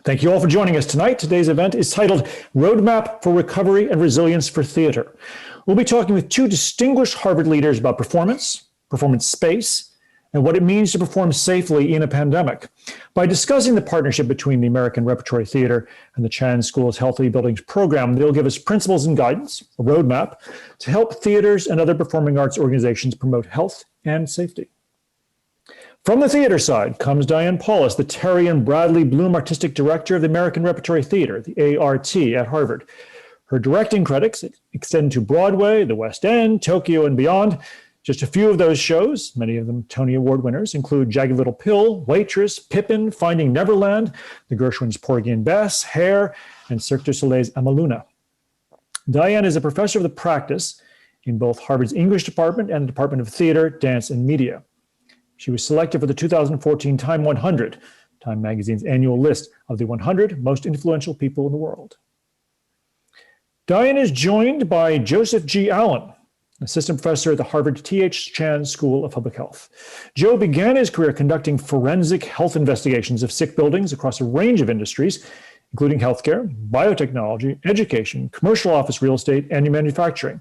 Thank you all for joining us tonight. Today's event is titled Roadmap for Recovery and Resilience for Theater. We'll be talking with two distinguished Harvard leaders about performance space, and what it means to perform safely in a pandemic. By discussing the partnership between the American Repertory Theater and the Chan School's Healthy Buildings program, they'll give us principles and guidance, a roadmap, to help theaters and other performing arts organizations promote health and safety. From the theater side comes Dianes Paulus, the Terrie and Bradley Bloom Artistic Director of the American Repertory Theater, the A.R.T. at Harvard. Her directing credits extend to Broadway, the West End, Tokyo, and beyond. Just a few of those shows, many of them Tony Award winners, include Jagged Little Pill, Waitress, Pippin, Finding Neverland, the Gershwins' Porgy and Bess, Hair, and Cirque du Soleil's Amaluna. Diane is a professor of the practice in both Harvard's English department and the Department of Theater, Dance, and Media. She was selected for the 2014 Time 100, Time magazine's annual list of the 100 most influential people in the world. Diane is joined by Joseph G. Allen, assistant professor at the Harvard T.H. Chan School of Public Health. Joe began his career conducting forensic health investigations of sick buildings across a range of industries, including healthcare, biotechnology, education, commercial office real estate, and manufacturing.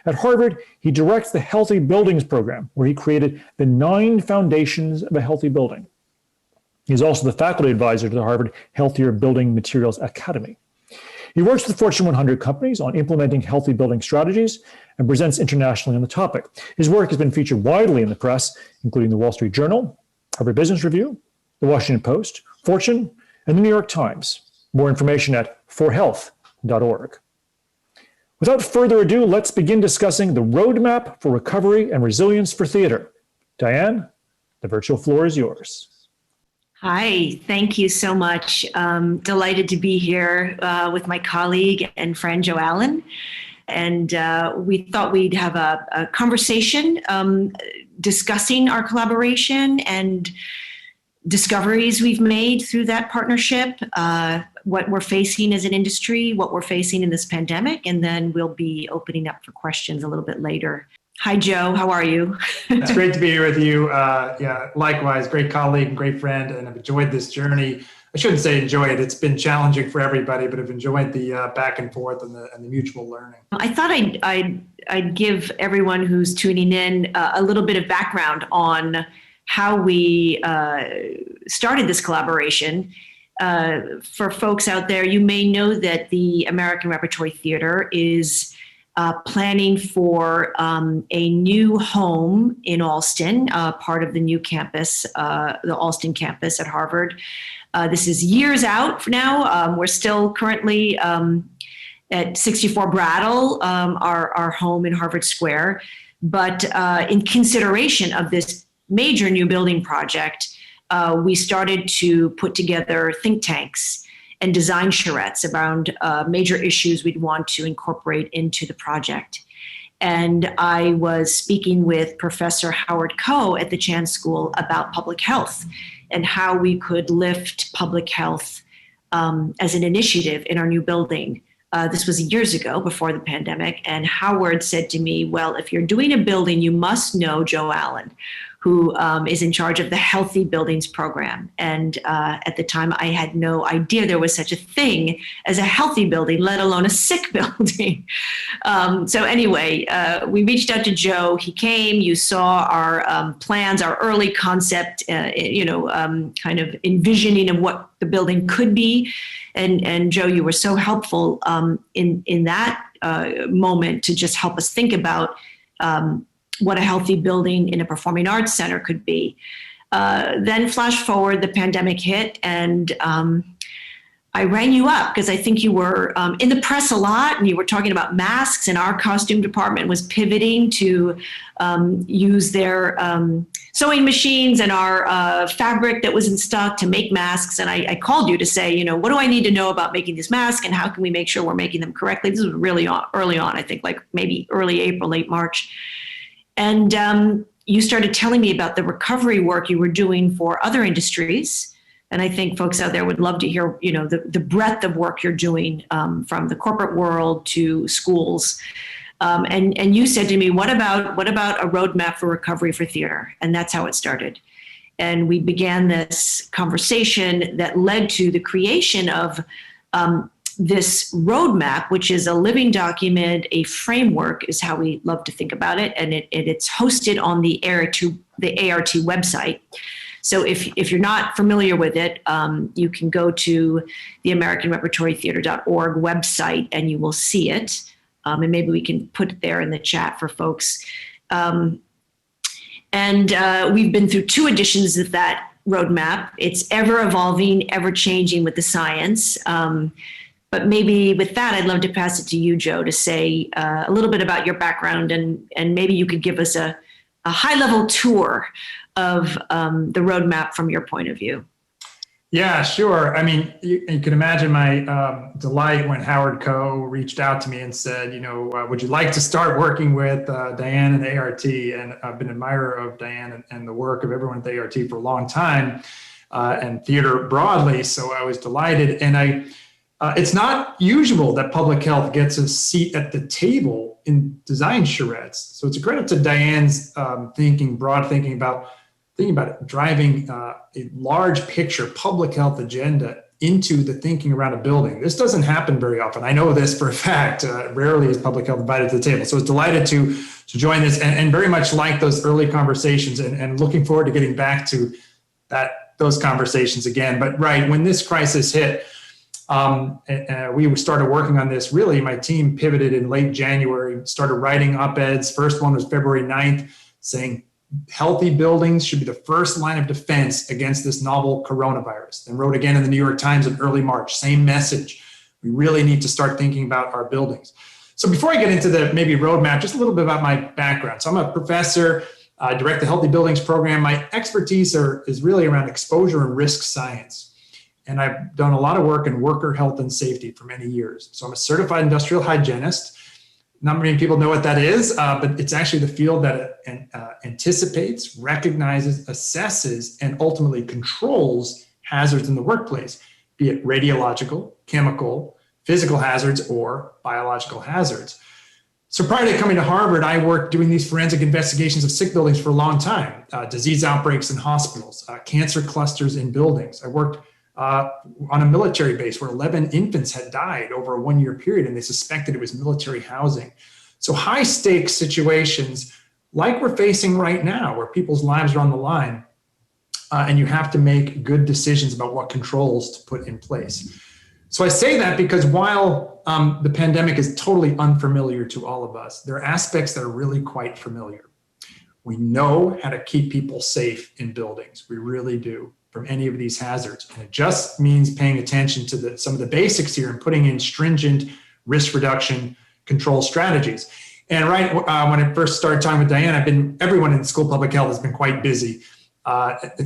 At Harvard, he directs the Healthy Buildings program, where he created the 9 foundations of a healthy building. He's also the faculty advisor to the Harvard Healthier Building Materials Academy. He works with Fortune 100 companies on implementing healthy building strategies and presents internationally on the topic. His work has been featured widely in the press, including the Wall Street Journal, Harvard Business Review, the Washington Post, Fortune, and the New York Times. More information at forhealth.org. Without further ado, let's begin discussing the roadmap for recovery and resilience for theater. Diane, the virtual floor is yours. Hi, thank you so much. Delighted to be here with my colleague and friend, Joe Allen. And we thought we'd have a conversation discussing our collaboration and discoveries we've made through that partnership, what we're facing as an industry, what we're facing in this pandemic, and then we'll be opening up for questions a little bit later. Hi, Joe. How are you? It's great to be here with you. Likewise, great colleague and great friend, and I've enjoyed this journey. I shouldn't say enjoy it. It's been challenging for everybody, but I've enjoyed the back and forth and the mutual learning. I thought I'd give everyone who's tuning in a little bit of background on how we started this collaboration. For folks out there, you may know that the American Repertory Theater is planning for a new home in Allston, part of the new campus, the Allston campus at Harvard. This is years out now. We're still currently at 64 Brattle, our home in Harvard Square. But in consideration of this major new building project, we started to put together think tanks and design charrettes around major issues we'd want to incorporate into the project. And I was speaking with Professor Howard Koh at the Chan School about public health and how we could lift public health as an initiative in our new building. This was years ago, before the pandemic, and Howard said to me, well, if you're doing a building, you must know Joe Allen, who is in charge of the Healthy Buildings program. And at the time, I had no idea there was such a thing as a healthy building, let alone a sick building. So anyway, we reached out to Joe. He came. You saw our plans, our early concept, kind of envisioning of what the building could be. And Joe, you were so helpful in that moment to just help us think about what a healthy building in a performing arts center could be. Then flash forward, the pandemic hit, and I rang you up because I think you were in the press a lot, and you were talking about masks, and our costume department was pivoting to use their sewing machines and our fabric that was in stock to make masks. And I called you to say, what do I need to know about making this mask, and how can we make sure we're making them correctly? This was really early on, I think, like maybe early April, late March. And you started telling me about the recovery work you were doing for other industries. And I think folks out there would love to hear, the breadth of work you're doing from the corporate world to schools. And you said to me, what about a roadmap for recovery for theater? And that's how it started. And we began this conversation that led to the creation of this roadmap, which is a living document, a framework is how we love to think about it. And it's hosted on the ART website. So if you're not familiar with it, you can go to the American Repertory Theater.org website and you will see it. And maybe we can put it there in the chat for folks. And we've been through 2 editions of that roadmap. It's ever evolving, ever changing with the science. But maybe with that, I'd love to pass it to you, Joe, to say a little bit about your background, and maybe you could give us a high-level tour of the roadmap from your point of view. Yeah, sure. I mean, you can imagine my delight when Howard Coe reached out to me and said, would you like to start working with Diane and A.R.T? And I've been an admirer of Diane and the work of everyone at the A.R.T for a long time, and theater broadly. So I was delighted. And it's not usual that public health gets a seat at the table in design charrettes. So it's a credit to Diane's broad thinking about driving a large picture public health agenda into the thinking around a building. This doesn't happen very often. I know this for a fact. Rarely is public health invited to the table. So I was delighted to join this and very much like those early conversations and looking forward to getting back to those conversations again. But right, when this crisis hit, we started working on this. Really, my team pivoted in late January, started writing op-eds. First one was February 9th, saying healthy buildings should be the first line of defense against this novel coronavirus. Then wrote again in the New York Times in early March, same message. We really need to start thinking about our buildings. So before I get into the maybe roadmap, just a little bit about my background. So I'm a professor, I direct the Healthy Buildings program. My expertise is really around exposure and risk science. And I've done a lot of work in worker health and safety for many years. So I'm a certified industrial hygienist. Not many people know what that is, but it's actually the field that anticipates, recognizes, assesses, and ultimately controls hazards in the workplace, be it radiological, chemical, physical hazards, or biological hazards. So prior to coming to Harvard, I worked doing these forensic investigations of sick buildings for a long time, disease outbreaks in hospitals, cancer clusters in buildings. I worked on a military base where 11 infants had died over a 1-year period, and they suspected it was military housing. So high stakes situations like we're facing right now, where people's lives are on the line, and you have to make good decisions about what controls to put in place. So I say that because while the pandemic is totally unfamiliar to all of us, there are aspects that are really quite familiar. We know how to keep people safe in buildings. We really do, from any of these hazards. And it just means paying attention to some of the basics here and putting in stringent risk reduction control strategies. And right when I first started talking with Diane, everyone in school public health has been quite busy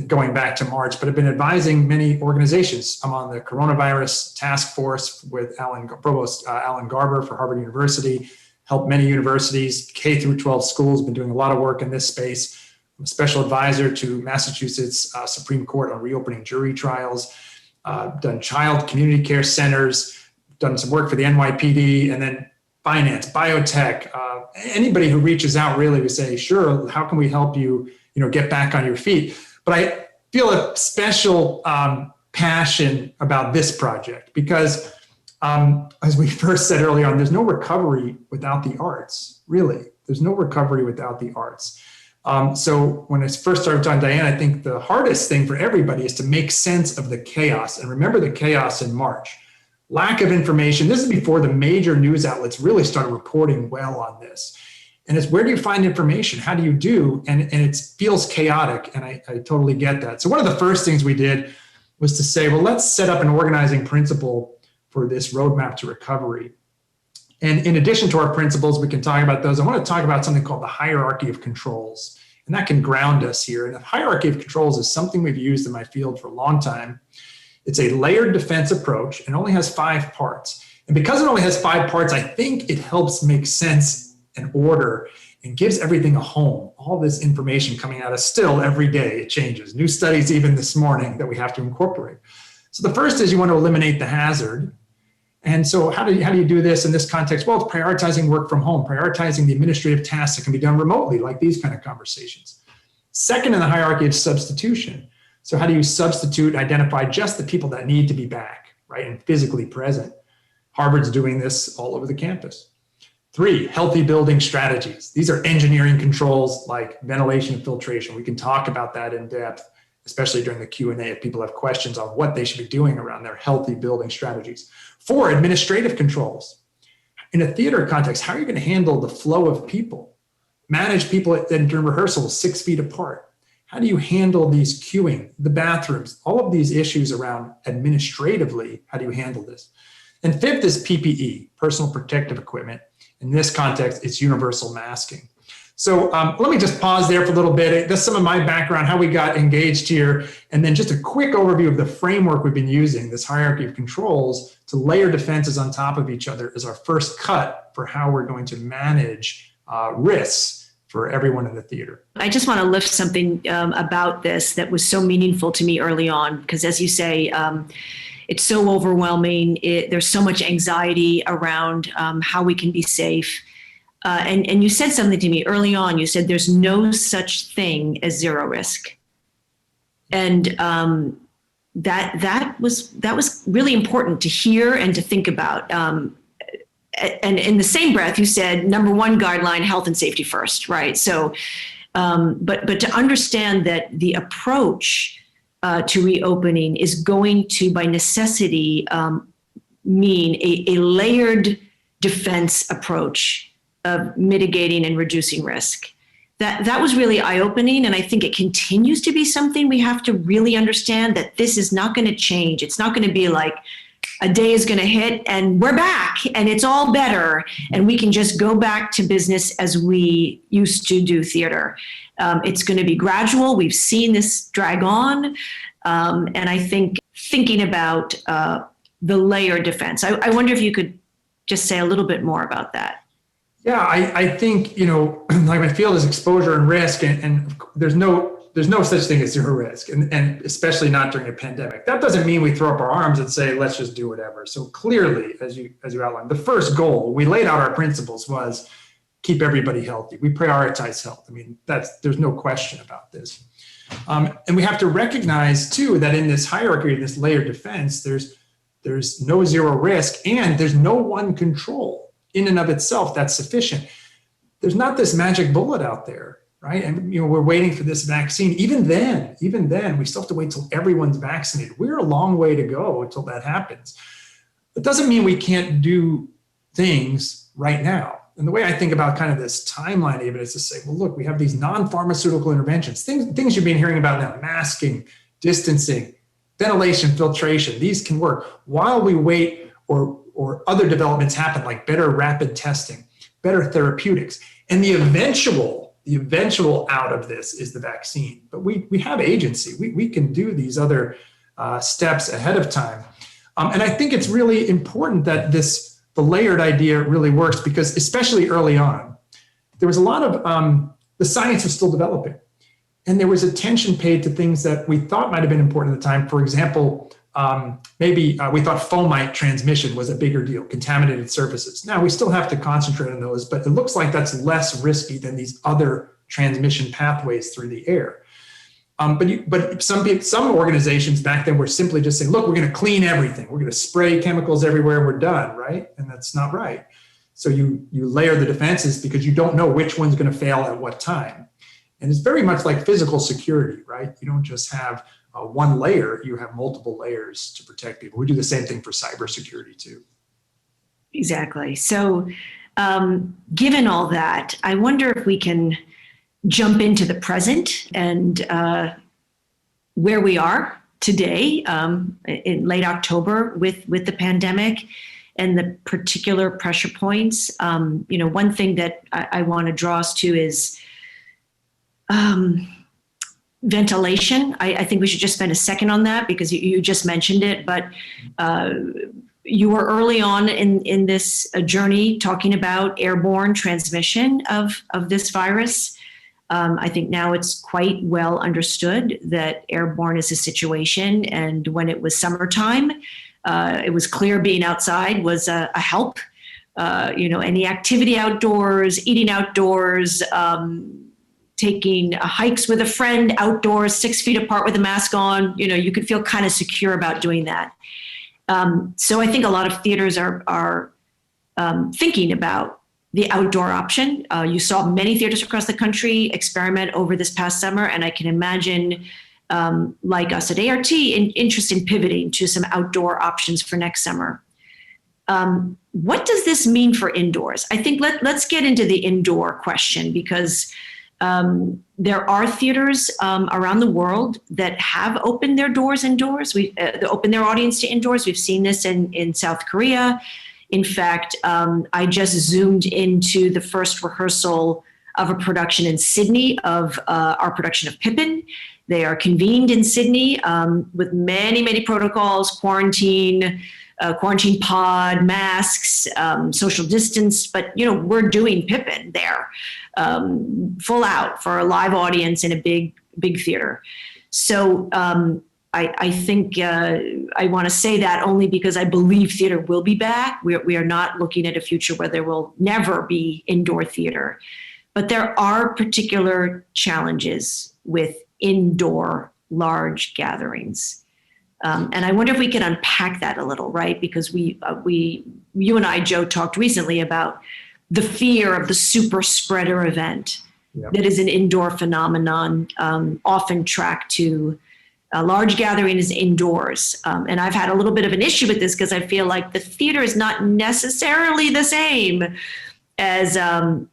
going back to March, but I've been advising many organizations. I'm on the coronavirus task force with Provost Alan Garber for Harvard University, helped many universities, K through 12 schools, been doing a lot of work in this space. I'm a special advisor to Massachusetts Supreme Court on reopening jury trials, done child community care centers, done some work for the NYPD, and then finance, biotech. Anybody who reaches out, really, we say, sure, how can we help you, get back on your feet? But I feel a special passion about this project because, as we first said early on, there's no recovery without the arts, really. There's no recovery without the arts. So when I first started talking to Diane, I think the hardest thing for everybody is to make sense of the chaos. And remember the chaos in March. Lack of information. This is before the major news outlets really started reporting well on this. And it's where do you find information? How do you do? And it feels chaotic. And I totally get that. So one of the first things we did was to say, well, let's set up an organizing principle for this roadmap to recovery. And in addition to our principles, we can talk about those. I want to talk about something called the hierarchy of controls. And that can ground us here. And the hierarchy of controls is something we've used in my field for a long time. It's a layered defense approach and only has 5 parts. And because it only has 5 parts, I think it helps make sense and order and gives everything a home. All this information coming at us still every day, it changes. New studies even this morning that we have to incorporate. So the first is you want to eliminate the hazard. And so how do you do this in this context? Well, it's prioritizing work from home, prioritizing the administrative tasks that can be done remotely, like these kind of conversations. Second in the hierarchy is substitution. So how do you substitute and identify just the people that need to be back, right, and physically present? Harvard's doing this all over the campus. 3, healthy building strategies. These are engineering controls like ventilation and filtration. We can talk about that in depth, especially during the Q&A if people have questions on what they should be doing around their healthy building strategies. 4, administrative controls. In a theater context, how are you going to handle the flow of people? Manage people during rehearsals 6 feet apart. How do you handle these queuing, the bathrooms, all of these issues around administratively? How do you handle this? And 5th is PPE, personal protective equipment. In this context, it's universal masking. So let me just pause there for a little bit. That's some of my background, how we got engaged here, and then just a quick overview of the framework we've been using, this hierarchy of controls, to layer defenses on top of each other as our first cut for how we're going to manage risks for everyone in the theater. I just want to lift something about this that was so meaningful to me early on, because as you say, it's so overwhelming. There's so much anxiety around how we can be safe. And you said something to me early on. You said there's no such thing as zero risk. And that was really important to hear and to think about. And in the same breath, you said, number one guideline, health and safety first, right? So, but to understand that the approach to reopening is going to, by necessity, mean a layered defense approach of mitigating and reducing risk. That was really eye-opening, and I think it continues to be something we have to really understand, that this is not going to change. It's not going to be like a day is going to hit and we're back and it's all better and we can just go back to business as we used to do theater. It's going to be gradual. We've seen this drag on, and I think thinking about the layered defense, I wonder if you could just say a little bit more about that. Yeah, I think, like my field is exposure and risk, and there's no such thing as zero risk, and especially not during a pandemic. That doesn't mean we throw up our arms and say, let's just do whatever. So clearly, as you outlined, the first goal, we laid out our principles, was keep everybody healthy. We prioritize health. I mean, there's no question about this. And we have to recognize too, that in this hierarchy, in this layered defense, there's no zero risk, and there's no one control in and of itself that's sufficient. There's not this magic bullet out there, right? And we're waiting for this vaccine. Even then, we still have to wait till everyone's vaccinated. We're a long way to go until that happens. It doesn't mean we can't do things right now. And the way I think about kind of this timeline even is to say, well, look, we have these non-pharmaceutical interventions, things you've been hearing about now, masking, distancing, ventilation, filtration. These can work while we wait or other developments happen, like better rapid testing, better therapeutics. And the eventual out of this is the vaccine. But we have agency. We can do these other steps ahead of time. And I think it's really important that the layered idea really works, because especially early on, there was a lot of, the science was still developing. And there was attention paid to things that we thought might have been important at the time. For example, maybe we thought fomite transmission was a bigger deal, contaminated surfaces. Now we still have to concentrate on those, but it looks like that's less risky than these other transmission pathways through the air. But some organizations back then were simply just saying, look, we're going to clean everything. We're going to spray chemicals everywhere and we're done, right? And that's not right. So you layer the defenses because you don't know which one's going to fail at what time. And it's very much like physical security, right? You don't just have one layer, you have multiple layers to protect people. We do the same thing for cybersecurity too. Exactly. So given all that, I wonder if we can jump into the present and where we are today in late October with the pandemic and the particular pressure points. One thing that I want to draw us to is ventilation. I think we should just spend a second on that, because you just mentioned it, but you were early on in this journey talking about airborne transmission of this virus. I think now it's quite well understood that airborne is a situation, and when it was summertime, it was clear being outside was a help. Any activity outdoors, eating outdoors, taking hikes with a friend outdoors, 6 feet apart with a mask on. You could feel kind of secure about doing that. So I think a lot of theaters are thinking about the outdoor option. You saw many theaters across the country experiment over this past summer, and I can imagine, like us at ART, interest in pivoting to some outdoor options for next summer. What does this mean for indoors? I think let's get into the indoor question, because there are theaters around the world that have opened their doors indoors. They open their audience to indoors. We've seen this in South Korea. In fact, I just zoomed into the first rehearsal of a production in Sydney of our production of Pippin. They are convened in Sydney with many, many protocols, quarantine pod, masks, social distance, but we're doing Pippin there, full out for a live audience in a big theater. So I think I want to say that only because I believe theater will be back. We are not looking at a future where there will never be indoor theater, but there are particular challenges with indoor large gatherings. And I wonder if we can unpack that a little, right? Because you and I, Joe, talked recently about the fear of the super spreader event. Yep. That is an indoor phenomenon, often tracked to large gatherings indoors. And I've had a little bit of an issue with this because I feel like the theater is not necessarily the same as, an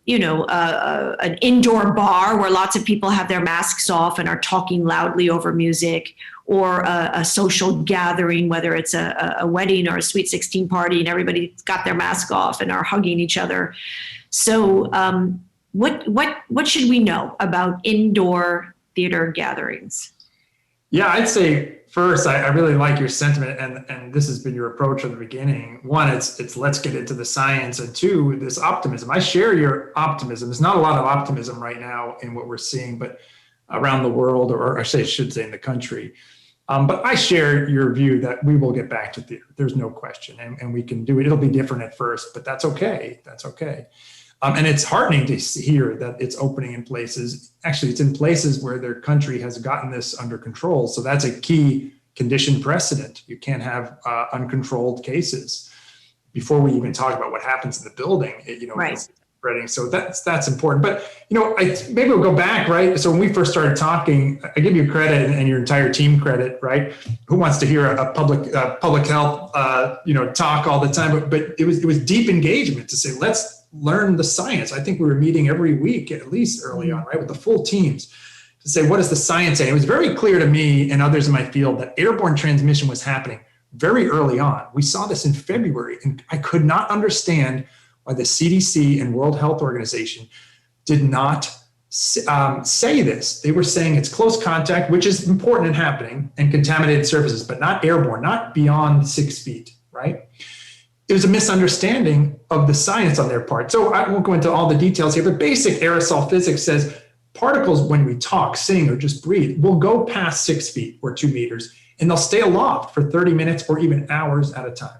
indoor bar where lots of people have their masks off and are talking loudly over music, or a social gathering, whether it's a wedding or a Sweet 16 party and everybody's got their mask off and are hugging each other. So what should we know about indoor theater gatherings? Yeah, I'd say first, I really like your sentiment, and this has been your approach from the beginning. One, it's let's get into the science, and two, this optimism. I share your optimism. There's not a lot of optimism right now in what we're seeing, but around the world, or I should say in the country. But I share your view that we will get back to theater. There's no question, and we can do it. It'll be different at first, but that's okay. That's okay. And it's heartening to hear that it's opening in places. Actually, it's in places where their country has gotten this under control. So that's a key condition precedent. You can't have uncontrolled cases before we even talk about what happens in the building. Right. Spreading. So that's important. But maybe we'll go back, right? So when we first started talking, I give you credit and your entire team credit, right? Who wants to hear a public health talk all the time? But it was deep engagement to say, let's learn the science. I think we were meeting every week, at least early on, right, with the full teams to say, what does the science say? It was very clear to me and others in my field that airborne transmission was happening very early on. We saw this in February, and I could not understand why the CDC and World Health Organization did not say this. They were saying it's close contact, which is important and happening, and contaminated surfaces, but not airborne, not beyond 6 feet, right? It was a misunderstanding of the science on their part. So I won't go into all the details here, but basic aerosol physics says particles, when we talk, sing, or just breathe, will go past 6 feet or 2 meters, and they'll stay aloft for 30 minutes or even hours at a time.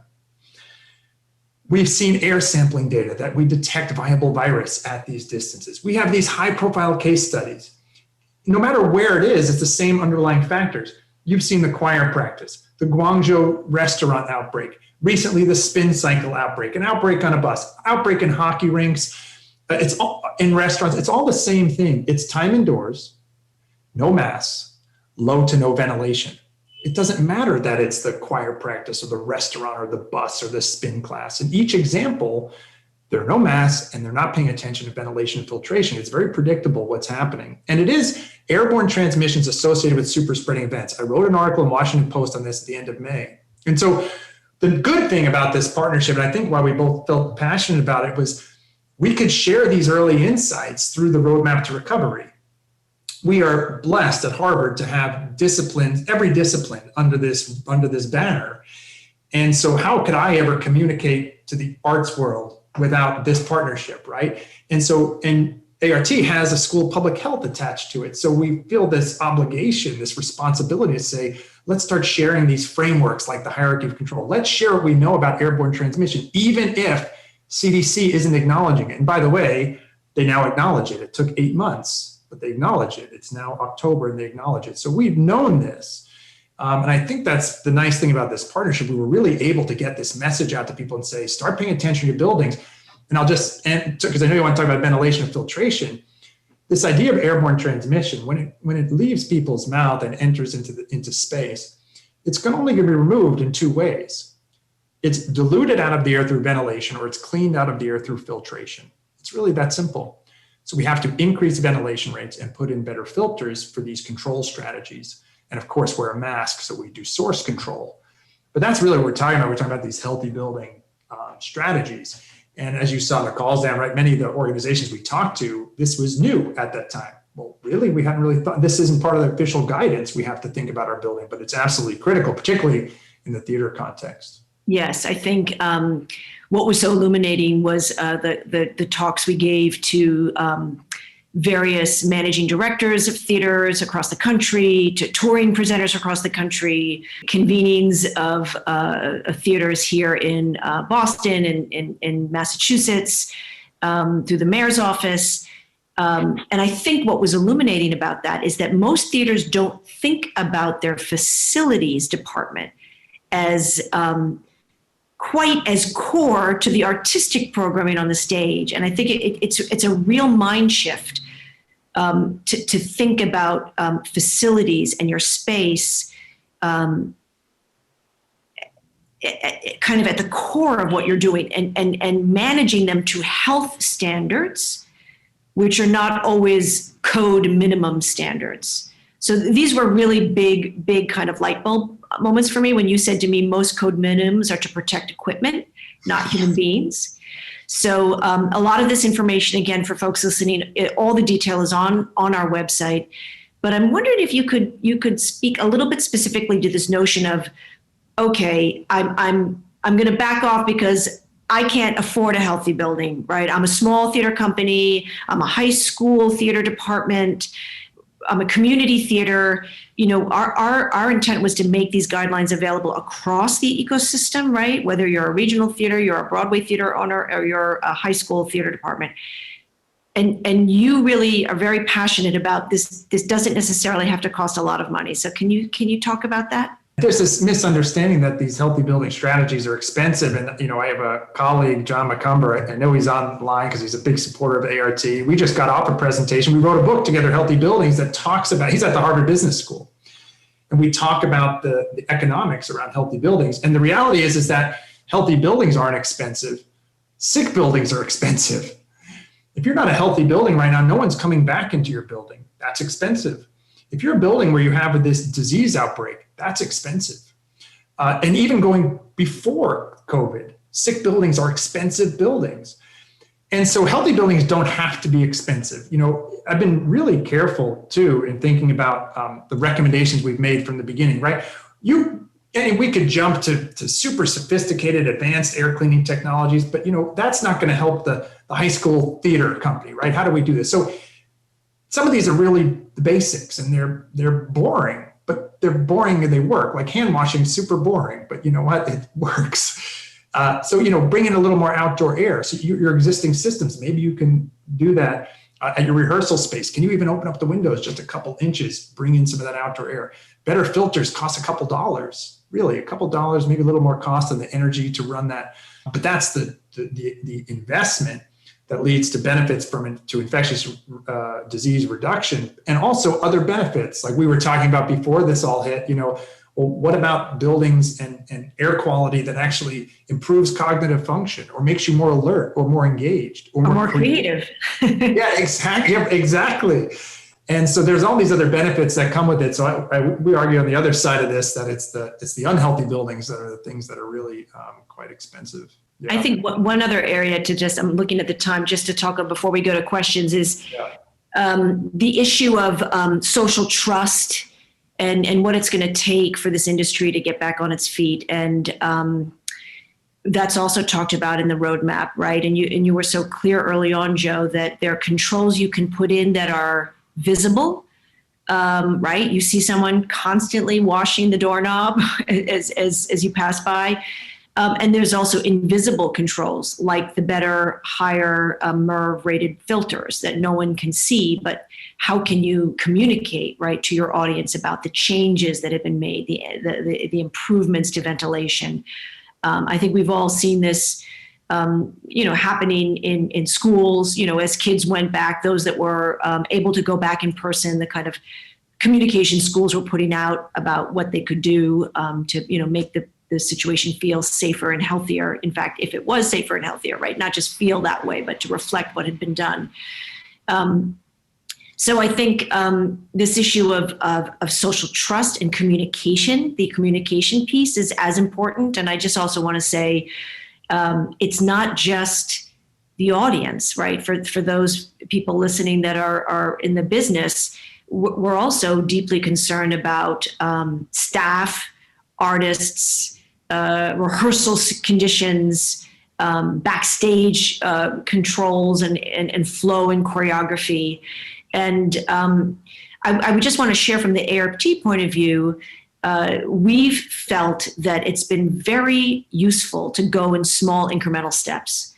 We've seen air sampling data that we detect viable virus at these distances. We have these high-profile case studies. No matter where it is, it's the same underlying factors. You've seen the choir practice, the Guangzhou restaurant outbreak, recently the spin cycle outbreak, an outbreak on a bus, outbreak in hockey rinks, it's all in restaurants. It's all the same thing. It's time indoors, no masks, low to no ventilation. It doesn't matter that it's the choir practice or the restaurant or the bus or the spin class. In each example, there are no masks and they're not paying attention to ventilation and filtration. It's very predictable what's happening. And it is airborne transmissions associated with super spreading events. I wrote an article in Washington Post on this at the end of May. And so the good thing about this partnership, and I think why we both felt passionate about it, was we could share these early insights through the roadmap to recovery. We are blessed at Harvard to have disciplines, every discipline under this banner. And so how could I ever communicate to the arts world without this partnership, right? And ART has a school of public health attached to it. So we feel this obligation, this responsibility to say, let's start sharing these frameworks like the hierarchy of control. Let's share what we know about airborne transmission, even if CDC isn't acknowledging it. And by the way, they now acknowledge it. It took 8 months. but they acknowledge it. It's now October and they acknowledge it. So we've known this. And I think that's the nice thing about this partnership. We were really able to get this message out to people and say, start paying attention to buildings. And I'll just, because I know you want to talk about ventilation and filtration, this idea of airborne transmission, when it leaves people's mouth and enters into space, it's only going to be removed in two ways. It's diluted out of the air through ventilation, or it's cleaned out of the air through filtration. It's really that simple. So we have to increase ventilation rates and put in better filters for these control strategies. And of course, wear a mask so we do source control. But that's really what we're talking about. We're talking about these healthy building strategies. And as you saw in the calls down, right, many of the organizations we talked to, this was new at that time. Well, really, we hadn't really thought, this isn't part of the official guidance. We have to think about our building, but it's absolutely critical, particularly in the theater context. Yes, I think what was so illuminating was the talks we gave to various managing directors of theaters across the country, to touring presenters across the country, convenings of theaters here in Boston and in Massachusetts, through the mayor's office. And I think what was illuminating about that is that most theaters don't think about their facilities department as quite as core to the artistic programming on the stage. And I think it's a real mind shift to think about facilities and your space kind of at the core of what you're doing, and managing them to health standards, which are not always code minimum standards. So these were really big kind of light bulb moments for me when you said to me, most code minimums are to protect equipment, not human beings. So a lot of this information, again, for folks listening, all the detail is on our website. But I'm wondering if you could speak a little bit specifically to this notion of, okay, I'm going to back off because I can't afford a healthy building, right? I'm a small theater company. I'm a high school theater department. I'm a community theater. You know, our intent was to make these guidelines available across the ecosystem, right? Whether you're a regional theater, you're a Broadway theater owner, or you're a high school theater department. And you really are very passionate about this. This doesn't necessarily have to cost a lot of money. So can you talk about that? There's this misunderstanding that these healthy building strategies are expensive. And, you know, I have a colleague, John McCumber, I know he's online because he's a big supporter of A.R.T. We just got off a presentation. We wrote a book together, Healthy Buildings, that talks about, he's at the Harvard Business School. And we talk about the economics around healthy buildings. And the reality is that healthy buildings aren't expensive. Sick buildings are expensive. If you're not a healthy building right now, no one's coming back into your building. That's expensive. If you're a building where you have this disease outbreak, that's expensive. And even going before COVID, sick buildings are expensive buildings. And so healthy buildings don't have to be expensive. You know, I've been really careful too in thinking about the recommendations we've made from the beginning, right? And we could jump to super sophisticated advanced air cleaning technologies, but you know, that's not going to help the high school theater company, right? How do we do this? So some of these are really the basics, and they're boring, but they're boring and they work. Like hand washing is super boring, but you know what? It works. So, you know, bring in a little more outdoor air. So your existing systems, maybe you can do that at your rehearsal space. Can you even open up the windows just a couple inches, bring in some of that outdoor air? Better filters cost a couple dollars, really, a couple dollars, maybe a little more cost than the energy to run that. But that's the investment that leads to benefits to infectious disease reduction, and also other benefits like we were talking about before this all hit. You know, well, what about buildings and air quality that actually improves cognitive function, or makes you more alert, or more engaged, or more creative? Yeah, exactly. And so there's all these other benefits that come with it. So we argue on the other side of this that it's the unhealthy buildings that are the things that are really quite expensive. Yeah. I think one other area I'm looking at the time just to talk about before we go to questions is the issue of social trust and what it's going to take for this industry to get back on its feet. And that's also talked about in the roadmap, right? And you were so clear early on, Joe, that there are controls you can put in that are visible, right? You see someone constantly washing the doorknob as you pass by. And there's also invisible controls, like the better, higher MERV rated filters that no one can see, but how can you communicate, right, to your audience about the changes that have been made, the improvements to ventilation. I think we've all seen this, happening in schools, as kids went back, those that were able to go back in person, the kind of communication schools were putting out about what they could do to, make the situation feel safer and healthier. In fact, if it was safer and healthier, right, not just feel that way, but to reflect what had been done. So I think this issue of social trust and communication, the communication piece is as important. And I just also want to say, it's not just the audience, right? For those people listening that are in the business, we're also deeply concerned about staff, artists, rehearsal conditions, backstage controls and flow and choreography. And I would just want to share from the A.R.T point of view, we've felt that it's been very useful to go in small incremental steps.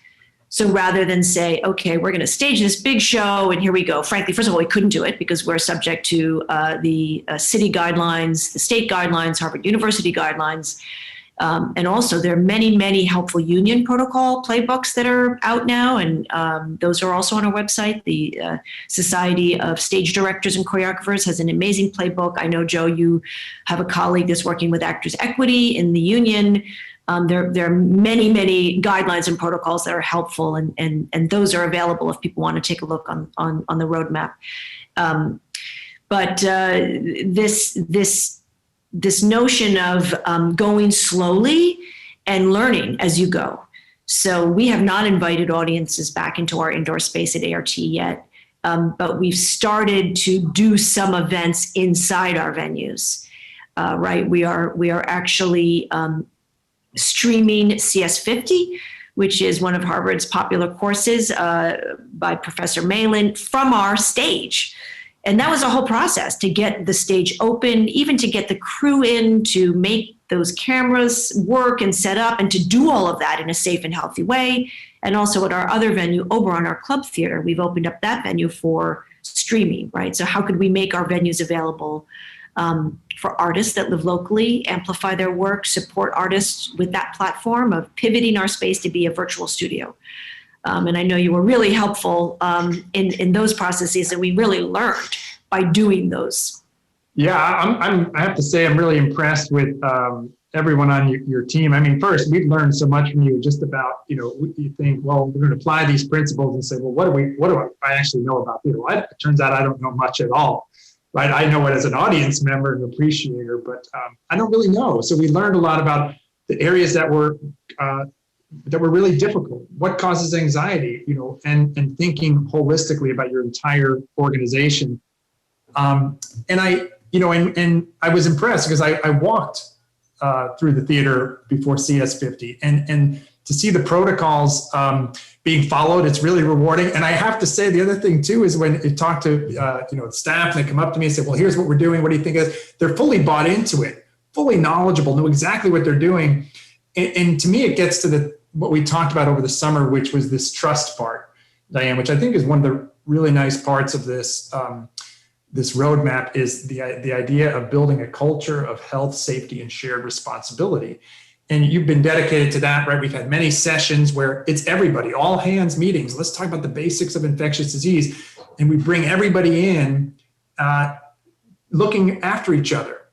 So rather than say, okay, we're going to stage this big show and here we go. Frankly, first of all, we couldn't do it because we're subject to the city guidelines, the state guidelines, Harvard University guidelines. And also there are many, many helpful union protocol playbooks that are out now. And those are also on our website. The Society of Stage Directors and Choreographers has an amazing playbook. I know, Joe, you have a colleague that's working with Actors Equity in the union. There are many, many guidelines and protocols that are helpful, and those are available if people want to take a look on the roadmap. But this notion of going slowly and learning as you go. So we have not invited audiences back into our indoor space at A.R.T yet, but we've started to do some events inside our venues. Right, we are actually streaming CS50, which is one of Harvard's popular courses by Professor Malin, from our stage. And that was a whole process to get the stage open, even to get the crew in, to make those cameras work and set up, and to do all of that in a safe and healthy way. And also at our other venue, Oberon, our club theater, we've opened up that venue for streaming, right? So how could we make our venues available for artists that live locally, amplify their work, support artists with that platform of pivoting our space to be a virtual studio. And I know you were really helpful in those processes, and we really learned by doing those. Yeah, I have to say I'm really impressed with everyone on your team. I mean, first, we've learned so much from you just about, you think, well, we're going to apply these principles and say, well, what do I actually know about theater? Well, it turns out I don't know much at all. Right? I know it as an audience member and appreciator, but I don't really know. So we learned a lot about the areas that were really difficult. What causes anxiety, and thinking holistically about your entire organization. And I was impressed because I walked through the theater before CS50, and to see the protocols being followed, it's really rewarding. And I have to say, the other thing too is when you talk to staff and they come up to me and say, well, here's what we're doing. What do you think of this? They're fully bought into it, fully knowledgeable, know exactly what they're doing. And to me, it gets to what we talked about over the summer, which was this trust part, Diane, which I think is one of the really nice parts of this this roadmap, is the idea of building a culture of health, safety, and shared responsibility. And you've been dedicated to that, right? We've had many sessions where it's everybody, all hands meetings. Let's talk about the basics of infectious disease. And we bring everybody in looking after each other.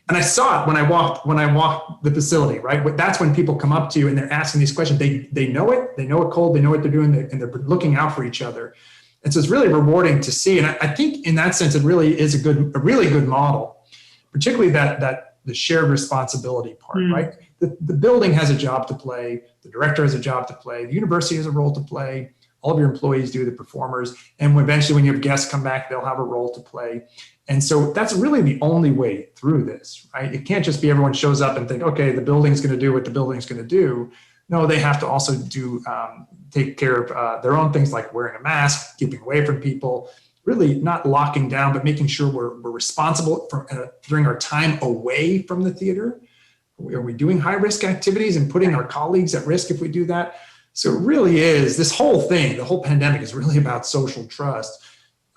And I saw it when I walked the facility, right? That's when people come up to you and they're asking these questions. They know it, they know it cold, they know what they're doing, and they're looking out for each other. And so it's really rewarding to see. And I think in that sense, it really is a really good model, particularly that the shared responsibility part, right? The building has a job to play. The director has a job to play. The university has a role to play. All of your employees do, the performers. And eventually when you have guests come back, they'll have a role to play. And so that's really the only way through this, right? It can't just be everyone shows up and think, okay, the building's going to do what the building's going to do. No, they have to also take care of their own things, like wearing a mask, keeping away from people, really not locking down, but making sure we're responsible for during our time away from the theater. Are we doing high-risk activities and putting our colleagues at risk if we do that? So it really is, this whole thing, the whole pandemic is really about social trust.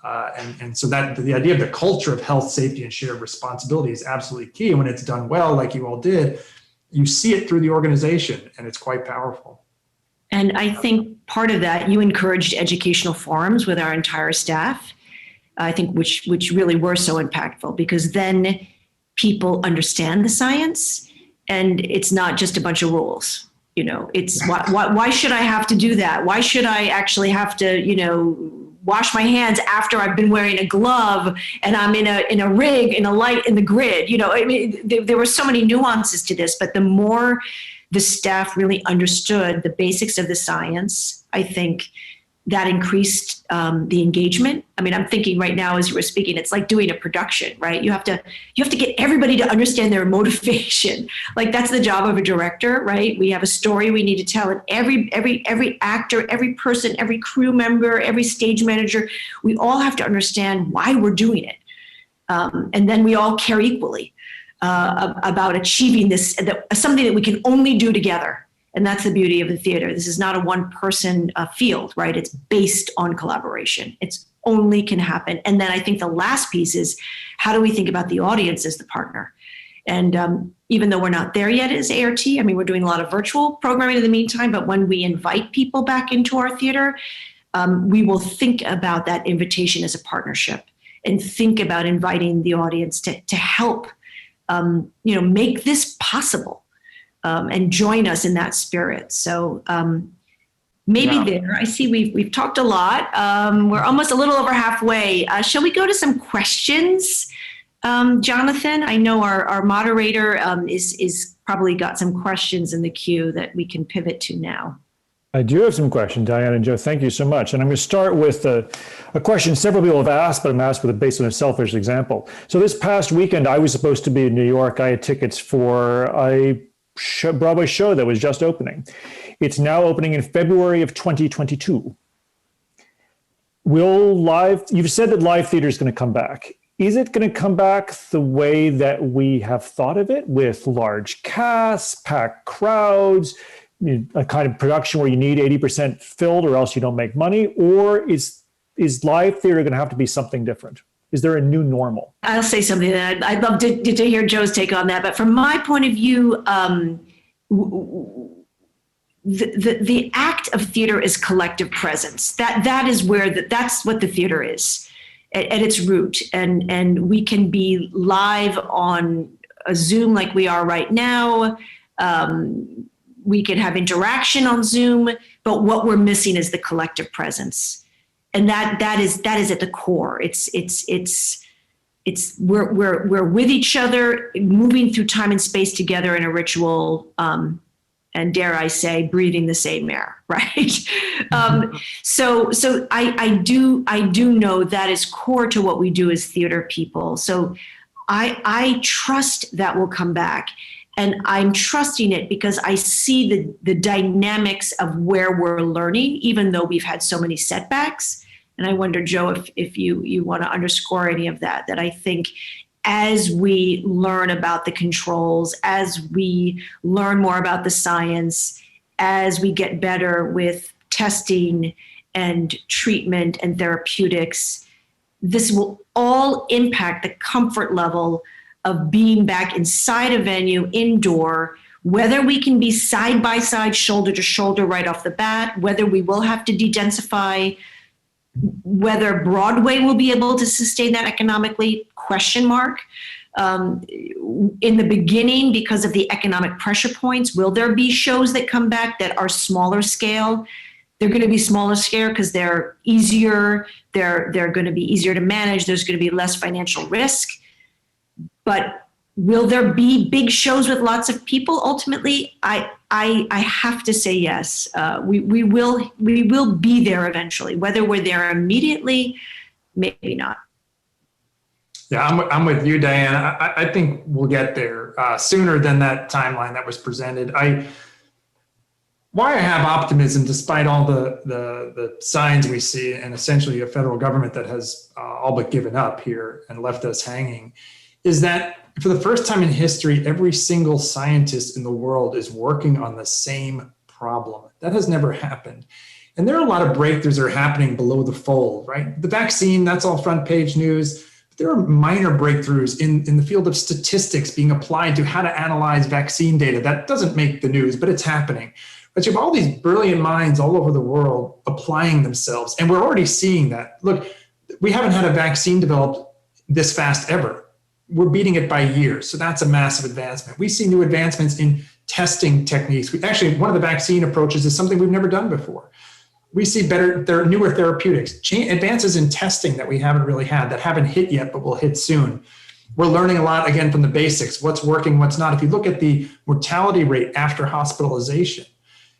And so that the idea of the culture of health, safety, and shared responsibility is absolutely key. And when it's done well, like you all did, you see it through the organization, and it's quite powerful. And I think part of that, you encouraged educational forums with our entire staff, I think, which really were so impactful, because then people understand the science, and it's not just a bunch of rules. You know, it's why should I have to do that? Why should I actually have to, wash my hands after I've been wearing a glove and I'm in a rig, in a light, in the grid? There were so many nuances to this, but the more the staff really understood the basics of the science, I think that increased the engagement. I mean, I'm thinking right now as you were speaking, it's like doing a production, right? You have to get everybody to understand their motivation. Like, that's the job of a director, right? We have a story we need to tell, and every actor, every person, every crew member, every stage manager, we all have to understand why we're doing it. And then we all care equally about achieving this, something that we can only do together. And that's the beauty of the theater. This is not a one-person field, right? It's based on collaboration. It's only can happen. And then I think the last piece is, how do we think about the audience as the partner? And even though we're not there yet as A.R.T, I mean, we're doing a lot of virtual programming in the meantime, but when we invite people back into our theater, we will think about that invitation as a partnership and think about inviting the audience to help, make this possible. And join us in that spirit. So there, I see we've talked a lot. We're almost a little over halfway. Shall we go to some questions, Jonathan? I know our moderator is probably got some questions in the queue that we can pivot to now. I do have some questions, Diane and Joe. Thank you so much. And I'm going to start with a question several people have asked, but I'm asked based on a selfish example. So this past weekend, I was supposed to be in New York. I had tickets for a Broadway show that was just opening. It's now opening in February of 2022. You've said that live theater is going to come back. Is it going to come back the way that we have thought of it, with large casts, packed crowds, a kind of production where you need 80% filled or else you don't make money? Or is live theater going to have to be something different? Is there a new normal? I'll say something that I'd love to hear Joe's take on that. But from my point of view, the act of theater is collective presence. That is that's what the theater is at its root. And we can be live on a Zoom like we are right now. We can have interaction on Zoom, but what we're missing is the collective presence. And that is at the core. We're with each other, moving through time and space together in a ritual, and dare I say, breathing the same air, right? So I do know that is core to what we do as theater people. So I trust that will come back. And I'm trusting it because I see the dynamics of where we're learning, even though we've had so many setbacks. And I wonder, Joe, if you want to underscore any of that I think as we learn about the controls, as we learn more about the science, as we get better with testing and treatment and therapeutics, this will all impact the comfort level of being back inside a venue, indoor, whether we can be side by side, shoulder to shoulder right off the bat, whether we will have to de-densify, whether Broadway will be able to sustain that economically, question mark. In the beginning, because of the economic pressure points, will there be shows that come back that are smaller scale? They're going to be smaller scale because they're easier. They're going to be easier to manage. There's going to be less financial risk. But will there be big shows with lots of people? Ultimately, I have to say yes. We will be there eventually. Whether we're there immediately, maybe not. Yeah, I'm with you, Diane. I think we'll get there sooner than that timeline that was presented. Why I have optimism, despite all the signs we see, and essentially a federal government that has all but given up here and left us hanging, is that for the first time in history, every single scientist in the world is working on the same problem. That has never happened. And there are a lot of breakthroughs that are happening below the fold, right? The vaccine, that's all front page news. But there are minor breakthroughs in the field of statistics being applied to how to analyze vaccine data. That doesn't make the news, but it's happening. But you have all these brilliant minds all over the world applying themselves. And we're already seeing that. Look, we haven't had a vaccine developed this fast ever. We're beating it by years. So that's a massive advancement. We see new advancements in testing techniques. Actually, one of the vaccine approaches is something we've never done before. We see newer therapeutics, advances in testing that we haven't really had, that haven't hit yet, but will hit soon. We're learning a lot, again, from the basics, what's working, what's not. If you look at the mortality rate after hospitalization,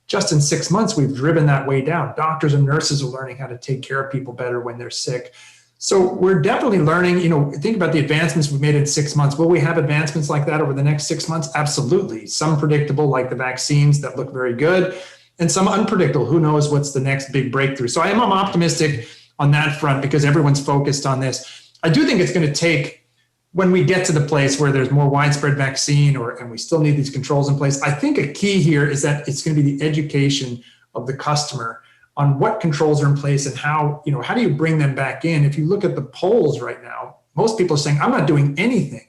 just in 6 months, we've driven that way down. Doctors and nurses are learning how to take care of people better when they're sick. So we're definitely learning, think about the advancements we've made in 6 months. Will we have advancements like that over the next 6 months? Absolutely. Some predictable, like the vaccines that look very good, and some unpredictable. Who knows what's the next big breakthrough? So I'm optimistic on that front because everyone's focused on this. I do think it's going to take, when we get to the place where there's more widespread vaccine and we still need these controls in place, I think a key here is that it's going to be the education of the customer on what controls are in place and how do you bring them back in? If you look at the polls right now, most people are saying, I'm not doing anything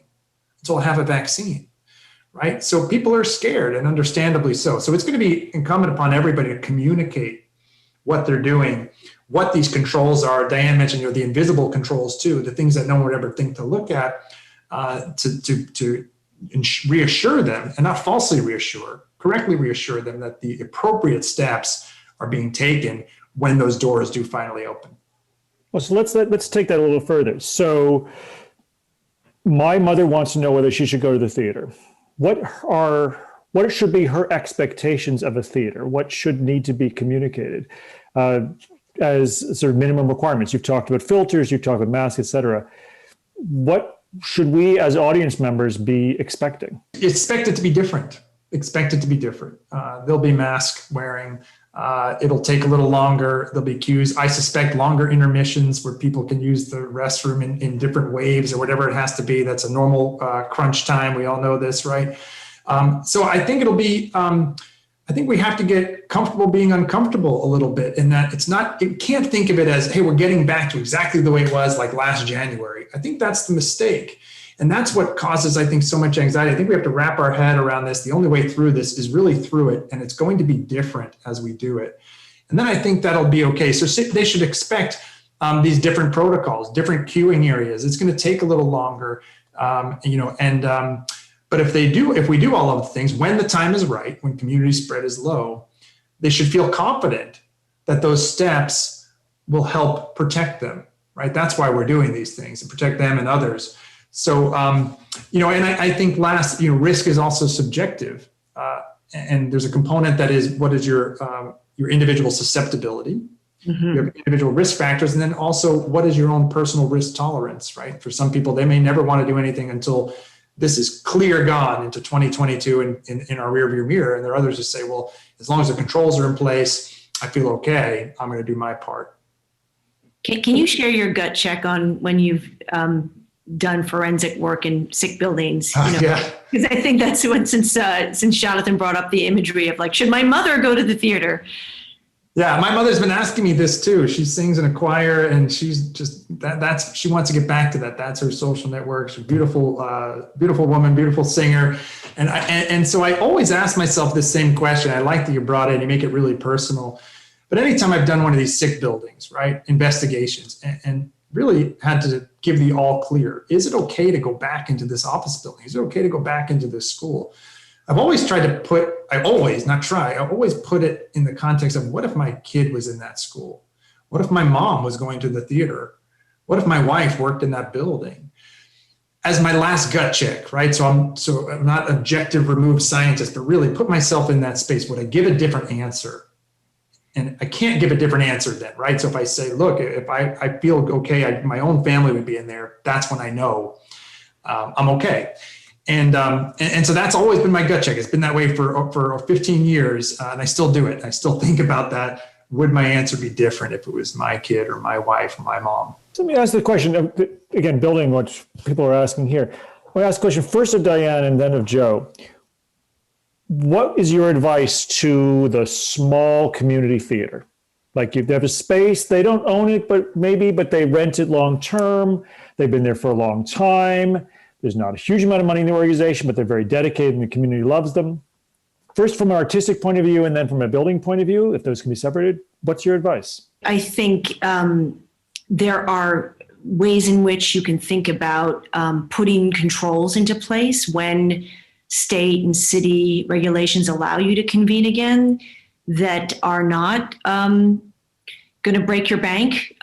until I have a vaccine, right? So people are scared, and understandably so. So it's going to be incumbent upon everybody to communicate what they're doing, what these controls are. Diane mentioned, the invisible controls too, the things that no one would ever think to look at, to reassure them, and not falsely reassure, correctly reassure them that the appropriate steps are being taken when those doors do finally open. Well, so let's take that a little further. So my mother wants to know whether she should go to the theater. What should be her expectations of a theater? What should need to be communicated as sort of minimum requirements? You've talked about filters, you've talked about masks, et cetera. What should we as audience members be expecting? Expect it to be different. There'll be mask wearing. It'll take a little longer. There'll be cues. I suspect longer intermissions where people can use the restroom in different waves or whatever it has to be. That's a normal crunch time. We all know this, right? So I think it'll be, I think we have to get comfortable being uncomfortable a little bit, in that you can't think of it as, hey, we're getting back to exactly the way it was like last January. I think that's the mistake. And that's what causes, I think, so much anxiety. I think we have to wrap our head around this. The only way through this is really through it, and it's going to be different as we do it. And then I think that'll be okay. So they should expect these different protocols, different queuing areas. It's going to take a little longer, but if we do all of the things, when the time is right, when community spread is low, they should feel confident that those steps will help protect them, right? That's why we're doing these things, to protect them and others. So, and I think risk is also subjective. And there's a component that is, what is your individual susceptibility? Mm-hmm. You have individual risk factors. And then also, what is your own personal risk tolerance, right? For some people, they may never want to do anything until this is clear gone into 2022 and in our rearview mirror. And there are others who say, well, as long as the controls are in place, I feel okay. I'm going to do my part. Can you share your gut check on when you've done forensic work in sick buildings? Yeah. Because I think that's what, since Jonathan brought up the imagery of should my mother go to the theater? Yeah, my mother's been asking me this too. She sings in a choir, and she's just she wants to get back to that. That's her social network. She's a beautiful, beautiful woman, beautiful singer, and so I always ask myself this same question. I like that you brought it. You make it really personal. But anytime I've done one of these sick buildings, right, investigations, and really had to give the all clear. Is it okay to go back into this office building? Is it okay to go back into this school? I've always put it in the context of, what if my kid was in that school? What if my mom was going to the theater? What if my wife worked in that building? As my last gut check, right? So I'm not objective removed scientist, but really put myself in that space. Would I give a different answer? And I can't give a different answer then, right? So if I say, look, if I feel okay, my own family would be in there, that's when I know I'm okay. And so that's always been my gut check. It's been that way for 15 years, and I still do it. I still think about that. Would my answer be different if it was my kid or my wife or my mom? So let me ask the question, again, building what people are asking here. I'll ask a question first of Diane and then of Joe. What is your advice to the small community theater? Like if they have a space, they don't own it, but they rent it long term. They've been there for a long time. There's not a huge amount of money in the organization, but they're very dedicated and the community loves them. First, from an artistic point of view, and then from a building point of view, if those can be separated, what's your advice? I think there are ways in which you can think about putting controls into place when state and city regulations allow you to convene again that are not going to break your bank.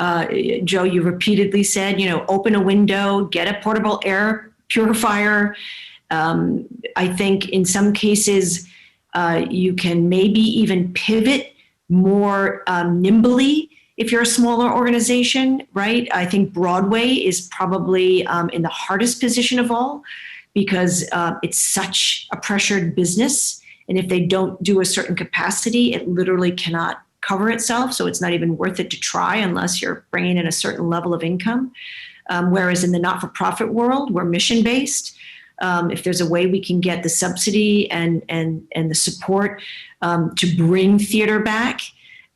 Joe, you repeatedly said, open a window, get a portable air purifier. I think in some cases, you can maybe even pivot more nimbly if you're a smaller organization, right? I think Broadway is probably in the hardest position of all because it's such a pressured business. And if they don't do a certain capacity, it literally cannot cover itself. So it's not even worth it to try unless you're bringing in a certain level of income. Whereas in the not-for-profit world, we're mission-based. If there's a way we can get the subsidy and the support to bring theater back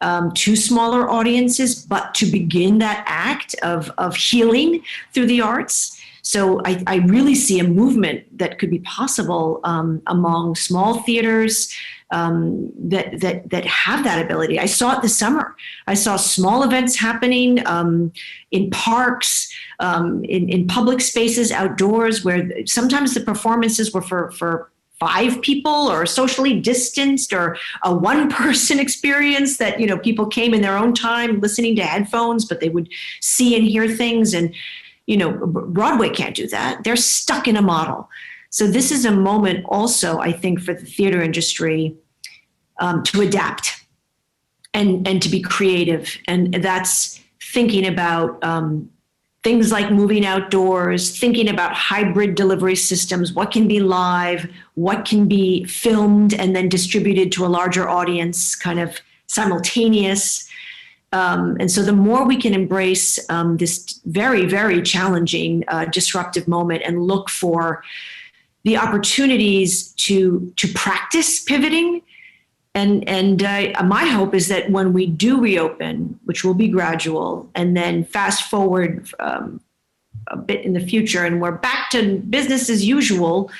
to smaller audiences, but to begin that act of healing through the arts. So I really see a movement that could be possible among small theaters that have that ability. I saw it this summer. I saw small events happening in parks, in public spaces, outdoors, where sometimes the performances were for 5 people or socially distanced or a one-person experience that, people came in their own time listening to headphones, but they would see and hear things. And, Broadway can't do that. They're stuck in a model. So this is a moment also, I think, for the theater industry to adapt and to be creative. And that's thinking about things like moving outdoors, thinking about hybrid delivery systems, what can be live, what can be filmed and then distributed to a larger audience, kind of simultaneous. And so the more we can embrace this very, very challenging, disruptive moment and look for the opportunities to practice pivoting. And my hope is that when we do reopen, which will be gradual, and then fast forward a bit in the future, and we're back to business as usual,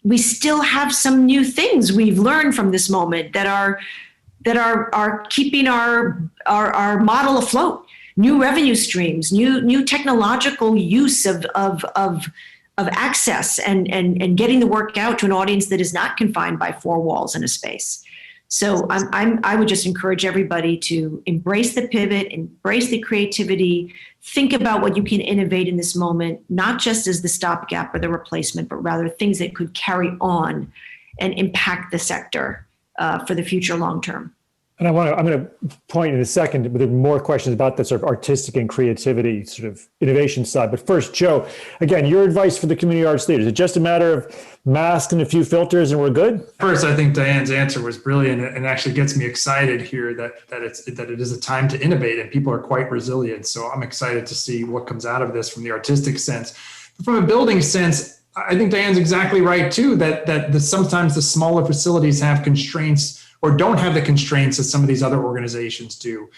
we still have some new things we've learned from this moment that are keeping our model afloat. New revenue streams, new technological use of access and getting the work out to an audience that is not confined by 4 walls in a space. So I would just encourage everybody to embrace the pivot, embrace the creativity, think about what you can innovate in this moment, not just as the stopgap or the replacement, but rather things that could carry on and impact the sector for the future long term. And I'm going to point in a second, but there are more questions about the sort of artistic and creativity sort of innovation side. But first, Joe, again, your advice for the community arts theater. Is it just a matter of masks and a few filters and we're good? First, I think Diane's answer was brilliant and actually gets me excited here that it is a time to innovate and people are quite resilient. So I'm excited to see what comes out of this from the artistic sense. From a building sense, I think Diane's exactly right too, that sometimes the smaller facilities have constraints or don't have the constraints that some of these other organizations do.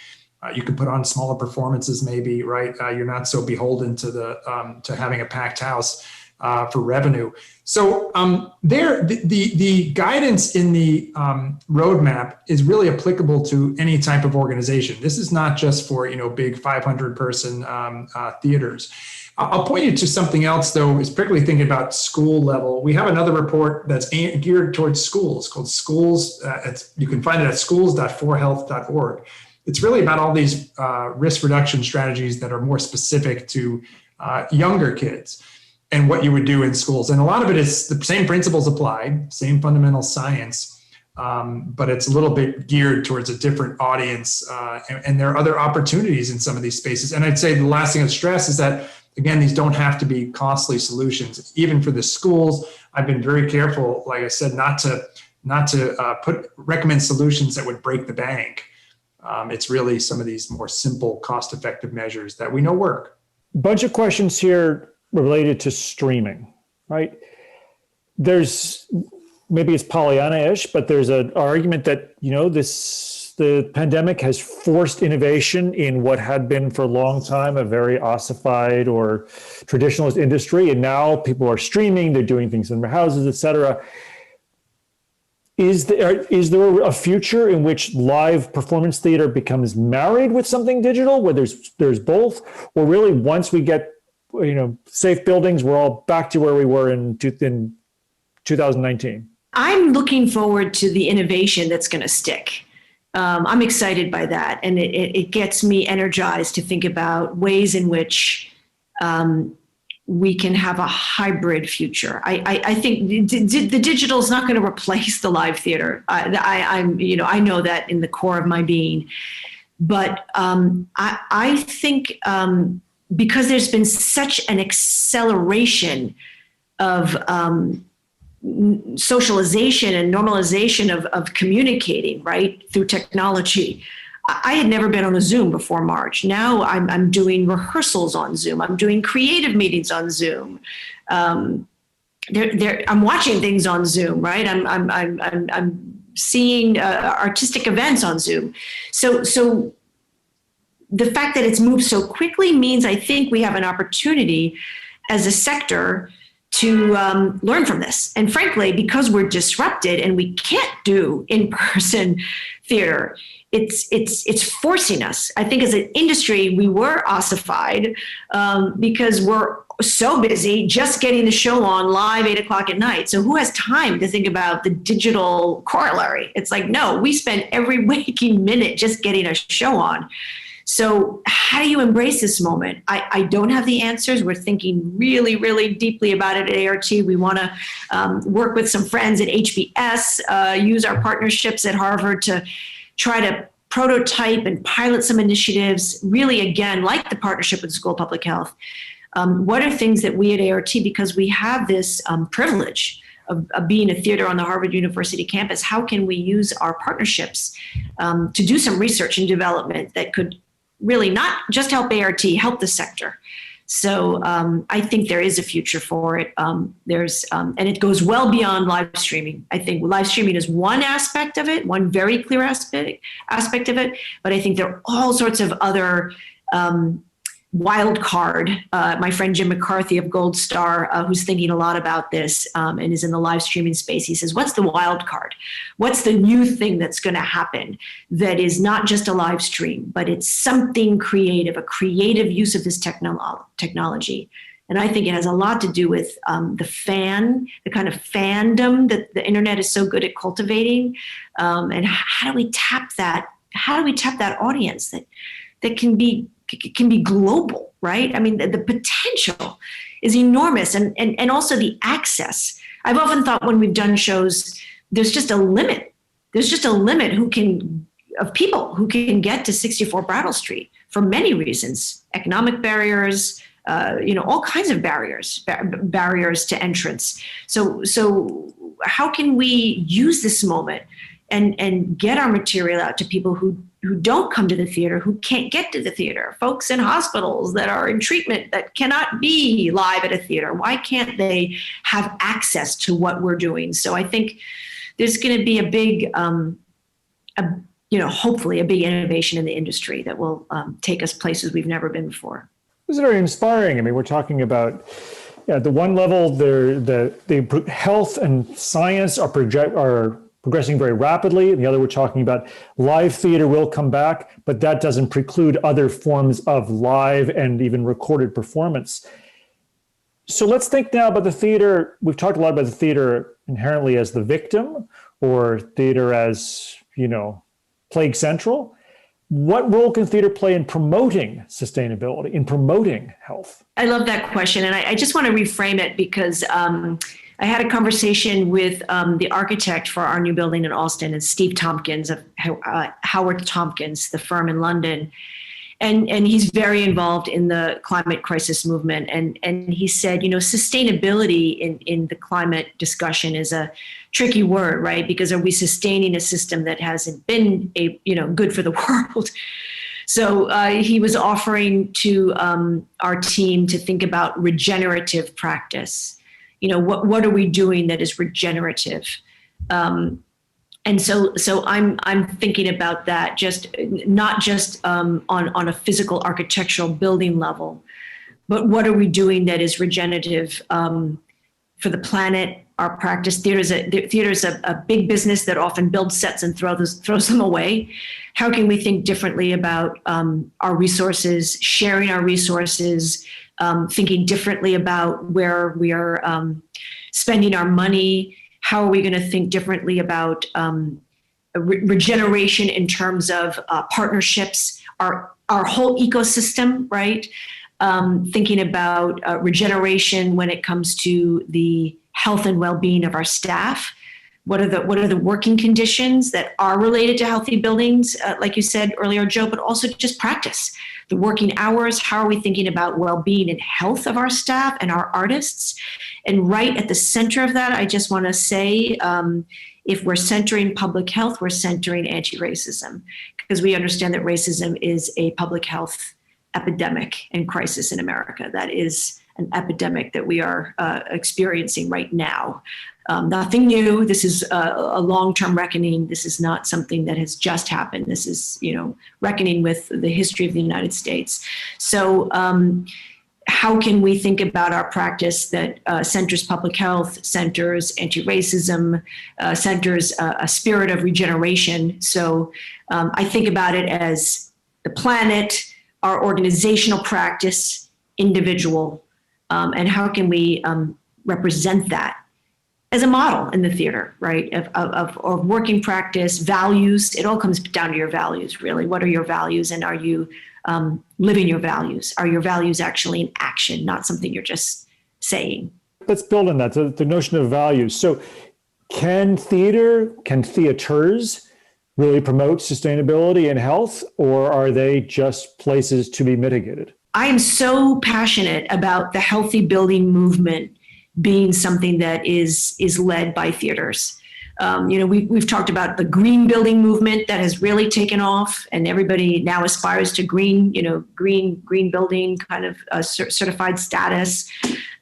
You can put on smaller performances, maybe, right? You're not so beholden to to having a packed house for revenue. So the guidance in the roadmap is really applicable to any type of organization. This is not just for big 500-person theaters. I'll point you to something else, though, is particularly thinking about school level. We have another report that's geared towards schools called Schools. You can find it at schools.forhealth.org. It's really about all these risk reduction strategies that are more specific to younger kids and what you would do in schools. And a lot of it is the same principles apply, same fundamental science, but it's a little bit geared towards a different audience. And there are other opportunities in some of these spaces. And I'd say the last thing I'd stress is that, again, these don't have to be costly solutions. Even for the schools, I've been very careful, like I said, not to recommend solutions that would break the bank. It's really some of these more simple, cost-effective measures that we know work. Bunch of questions here related to streaming, right? There's, maybe it's Pollyanna-ish, but there's an argument that, the pandemic has forced innovation in what had been for a long time a very ossified or traditionalist industry. And now people are streaming, they're doing things in their houses, et cetera. Is there a future in which live performance theater becomes married with something digital, where there's both? Or really, once we get safe buildings, we're all back to where we were in 2019? I'm looking forward to the innovation that's going to stick. I'm excited by that. And it gets me energized to think about ways in which we can have a hybrid future. I think the digital is not going to replace the live theater. I know that in the core of my being. But I think because there's been such an acceleration of socialization and normalization of communicating, right, through technology. I had never been on a Zoom before March. Now I'm doing rehearsals on Zoom. I'm doing creative meetings on Zoom. I'm watching things on Zoom, right? I'm seeing artistic events on Zoom. So the fact that it's moved so quickly means I think we have an opportunity as a sector to learn from this. And frankly, because we're disrupted and we can't do in-person theater, it's forcing us. I think as an industry, we were ossified because we're so busy just getting the show on live 8:00 at night. So who has time to think about the digital corollary? It's like, no, we spend every waking minute just getting a show on. So how do you embrace this moment? I don't have the answers. We're thinking really, really deeply about it at A.R.T. We want to work with some friends at HBS, use our partnerships at Harvard to try to prototype and pilot some initiatives, really, again, like the partnership with the School of Public Health. What are things that we at A.R.T., because we have this privilege of being a theater on the Harvard University campus, how can we use our partnerships to do some research and development that could really not just help ART, help the sector. So I think there is a future for it. And it goes well beyond live streaming. I think live streaming is one aspect of it, one very clear aspect of it. But I think there are all sorts of other wild card. My friend Jim McCarthy of Gold Star, who's thinking a lot about this and is in the live streaming space, he says, what's the wild card? What's the new thing that's going to happen that is not just a live stream, but it's something creative, a creative use of this technology? And I think it has a lot to do with the kind of fandom that the internet is so good at cultivating. And how do we tap that? How do we tap that audience that can be global, right? I mean, the potential is enormous, and also the access. I've often thought when we've done shows, there's just a limit. There's just a limit of people who can get to 64 Brattle Street for many reasons, economic barriers, all kinds of barriers to entrance. So how can we use this moment and get our material out to people who don't come to the theater, who can't get to the theater, folks in hospitals that are in treatment that cannot be live at a theater? Why can't they have access to what we're doing? So I think there's going to be a big, hopefully a big innovation in the industry that will take us places we've never been before. This is very inspiring. I mean, we're talking about, at the one level, the health and science are progressing very rapidly. And the other, we're talking about live theater will come back, but that doesn't preclude other forms of live and even recorded performance. So let's think now about the theater. We've talked a lot about the theater inherently as the victim, or theater as, plague central. What role can theater play in promoting sustainability, in promoting health? I love that question. And I just want to reframe it because I had a conversation with the architect for our new building in Alston, and Steve Tompkins of Howard Tompkins, the firm in London. And he's very involved in the climate crisis movement. And he said, sustainability in the climate discussion is a tricky word, right? Because are we sustaining a system that hasn't been good for the world? So he was offering to our team to think about regenerative practice. What are we doing that is regenerative? And so I'm thinking about that, not just on a physical architectural building level, but what are we doing that is regenerative for the planet, our practice? Theater is a big business that often builds sets and throws them away. How can we think differently about our resources, sharing our resources, thinking differently about where we are spending our money? How are we going to think differently about regeneration in terms of partnerships, our whole ecosystem, right? Thinking about regeneration when it comes to the health and well-being of our staff. What are the working conditions that are related to healthy buildings, like you said earlier, Joe, but also just practice. The working hours, how are we thinking about well-being and health of our staff and our artists? And right at the center of that, I just want to say, if we're centering public health, we're centering anti-racism, because we understand that racism is a public health epidemic and crisis in America. That is an epidemic that we are experiencing right now. Nothing new. This is a long-term reckoning. This is not something that has just happened. This is, reckoning with the history of the United States. So how can we think about our practice that centers public health, centers anti-racism, centers a spirit of regeneration? So I think about it as the planet, our organizational practice, individual, and how can we represent that as a model in the theater, right? Of working practice, values. It all comes down to your values, really. What are your values, and are you living your values? Are your values actually in action, not something you're just saying? Let's build on that, the notion of values. So can theaters really promote sustainability and health, or are they just places to be mitigated? I am so passionate about the healthy building movement being something that is led by theaters. We've talked about the green building movement that has really taken off, and everybody now aspires to green building kind of certified status.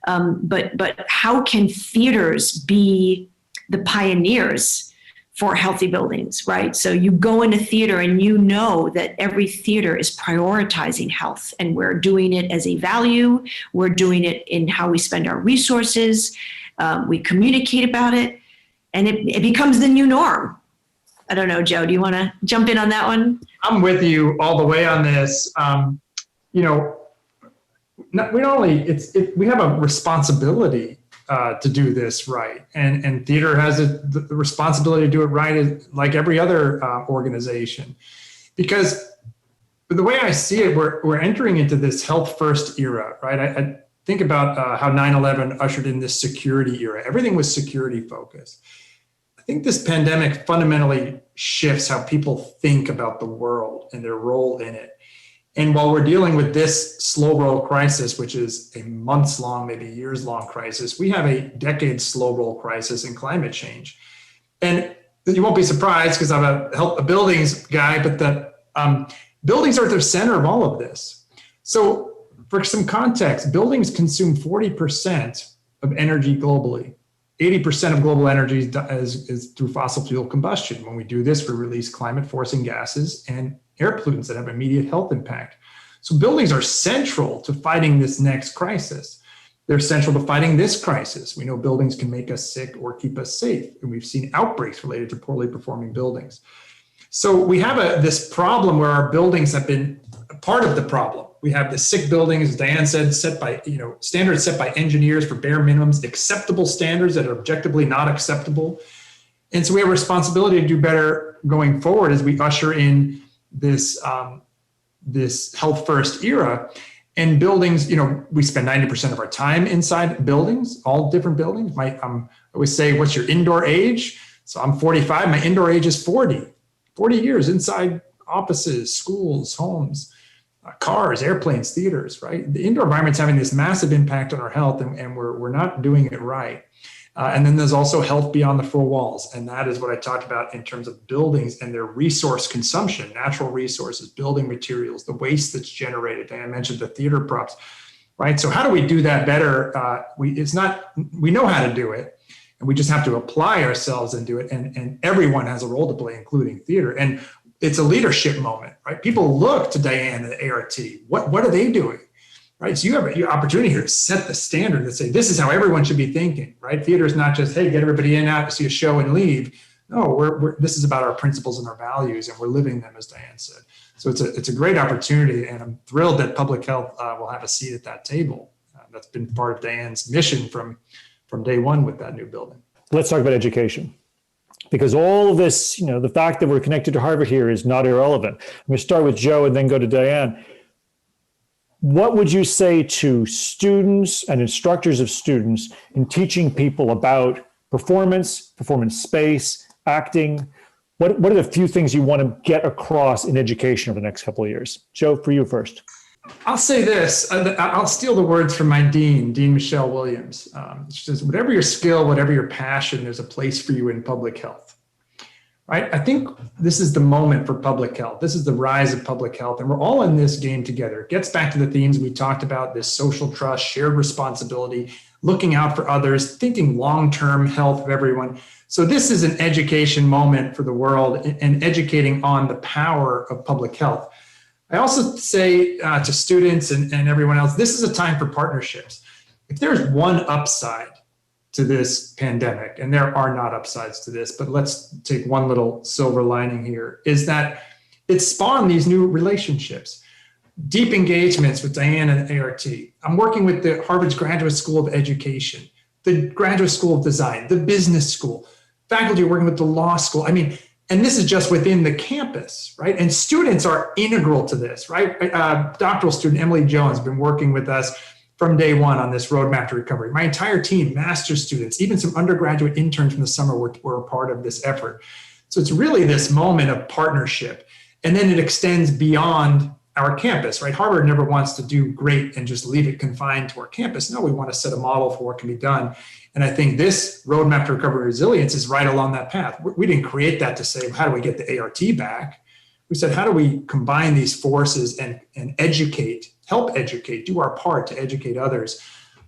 But how can theaters be the pioneers for healthy buildings, right? So you go into theater and you know that every theater is prioritizing health, and we're doing it as a value. We're doing it in how we spend our resources. We communicate about it, and it becomes the new norm. I don't know, Joe, do you want to jump in on that one? I'm with you all the way on this. We have a responsibility to do this right, and theater has the responsibility to do it right, like every other organization. Because the way I see it, we're entering into this health first era, right? I think about how 9/11 ushered in this security era. Everything was security focused. I think this pandemic fundamentally shifts how people think about the world and their role in it. And while we're dealing with this slow roll crisis, which is a months long, maybe years long crisis, we have a decade slow roll crisis in climate change. And you won't be surprised because I'm a buildings guy, but the buildings are at the center of all of this. So for some context, buildings consume 40% of energy globally. 80% of global energy is through fossil fuel combustion. When we do this, we release climate forcing gases and air pollutants that have immediate health impact. So buildings are central to fighting this next crisis. They're central to fighting this crisis. We know buildings can make us sick or keep us safe, and we've seen outbreaks related to poorly performing buildings. So we have this problem where our buildings have been a part of the problem. We have the sick buildings, as Diane said, standards set by engineers for bare minimums, acceptable standards that are objectively not acceptable. And so we have a responsibility to do better going forward as we usher in this health first era. And buildings, we spend 90% of our time inside buildings, all different buildings. I always say, what's your indoor age? So I'm 45, my indoor age is 40 years inside offices, schools, homes, cars, airplanes, theaters, right? The indoor environment's having this massive impact on our health, and we're not doing it right. And then there's also health beyond the four walls. And that is what I talked about in terms of buildings and their resource consumption, natural resources, building materials, the waste that's generated. And I mentioned the theater props, right? So how do we do that better? We know how to do it, and we just have to apply ourselves and do it. And everyone has a role to play, including theater. And it's a leadership moment, right? People look to Diane and A.R.T. What are they doing? Right, so you have your opportunity here to set the standard and say, this is how everyone should be thinking, right? Theater is not just, hey, get everybody in, out to see a show and leave. No, this is about our principles and our values, and we're living them, as Diane said. So it's a great opportunity, and I'm thrilled that public health will have a seat at that table. That's been part of Diane's mission from day one with that new building. Let's talk about education, because all of this, the fact that we're connected to Harvard here is not irrelevant. I'm going to start with Joe and then go to Diane. What would you say to students and instructors of students in teaching people about performance space, acting? What are the few things you want to get across in education over the next couple of years? Joe, for you first. I'll say this. I'll steal the words from my Dean Michelle Williams. She says, whatever your skill, whatever your passion, there's a place for you in public health. Right? I think this is the moment for public health. This is the rise of public health, and we're all in this game together. It gets back to the themes we talked about, this social trust, shared responsibility, looking out for others, thinking long-term health of everyone. So this is an education moment for the world and educating on the power of public health. I also say to students and everyone else, this is a time for partnerships. If there's one upside to this pandemic, and there are not upsides to this, but let's take one little silver lining here, is that it spawned these new relationships, deep engagements with Diane and A.R.T. I'm working with the Harvard's Graduate School of Education, the Graduate School of Design, the Business School, faculty working with the law school. I mean, and this is just within the campus, right? And students are integral to this, right? Doctoral student Emily Jones has been working with us from day one on this roadmap to recovery. My entire team, master's students, even some undergraduate interns from the summer were a part of this effort. So it's really this moment of partnership. And then it extends beyond our campus, right? Harvard never wants to do great and just leave it confined to our campus. No, we want to set a model for what can be done. And I think this roadmap to recovery and resilience is right along that path. We didn't create that to say, how do we get the A.R.T. back? We said, how do we combine these forces and educate, help educate, do our part to educate others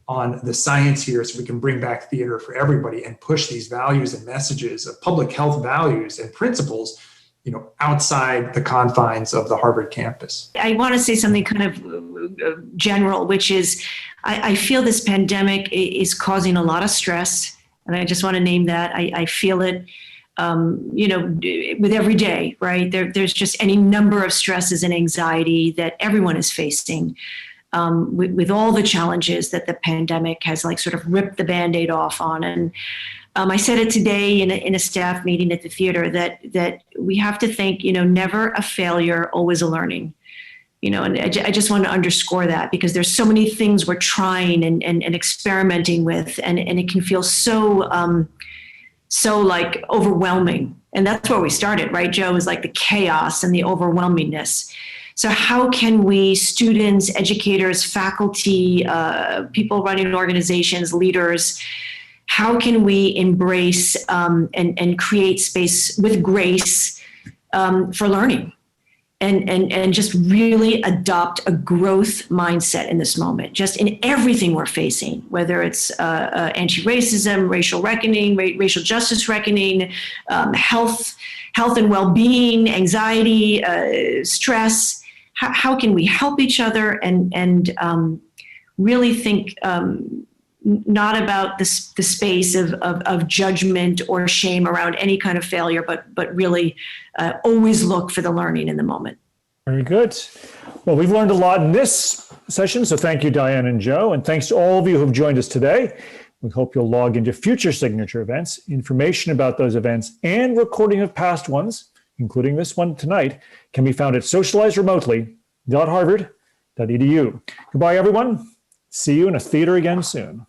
on the science here so we can bring back theater for everybody and push these values and messages of public health values and principles, outside the confines of the Harvard campus. I want to say something kind of general, which is I feel this pandemic is causing a lot of stress, and I just want to name that. I feel it. With every day, right? There's just any number of stresses and anxiety that everyone is facing with all the challenges that the pandemic has sort of ripped the Band-Aid off on. And I said it today in a staff meeting at the theater that we have to think, never a failure, always a learning. And I just want to underscore that because there's so many things we're trying and experimenting with, and it can feel so overwhelming. And that's where we started, right, Joe, is the chaos and the overwhelmingness. So how can we, students, educators, faculty, people running organizations, leaders, how can we embrace and create space with grace for learning? And just really adopt a growth mindset in this moment, just in everything we're facing, whether it's anti-racism, racial reckoning, racial justice reckoning, health and well-being, anxiety, stress. How can we help each other and really think not about the space of judgment or shame around any kind of failure, but really always look for the learning in the moment. Very good. Well, we've learned a lot in this session, so thank you, Diane and Joe, and thanks to all of you who've joined us today. We hope you'll log into future signature events. Information about those events and recording of past ones, including this one tonight, can be found at socializeremotely.harvard.edu. Goodbye, everyone. See you in a theater again soon.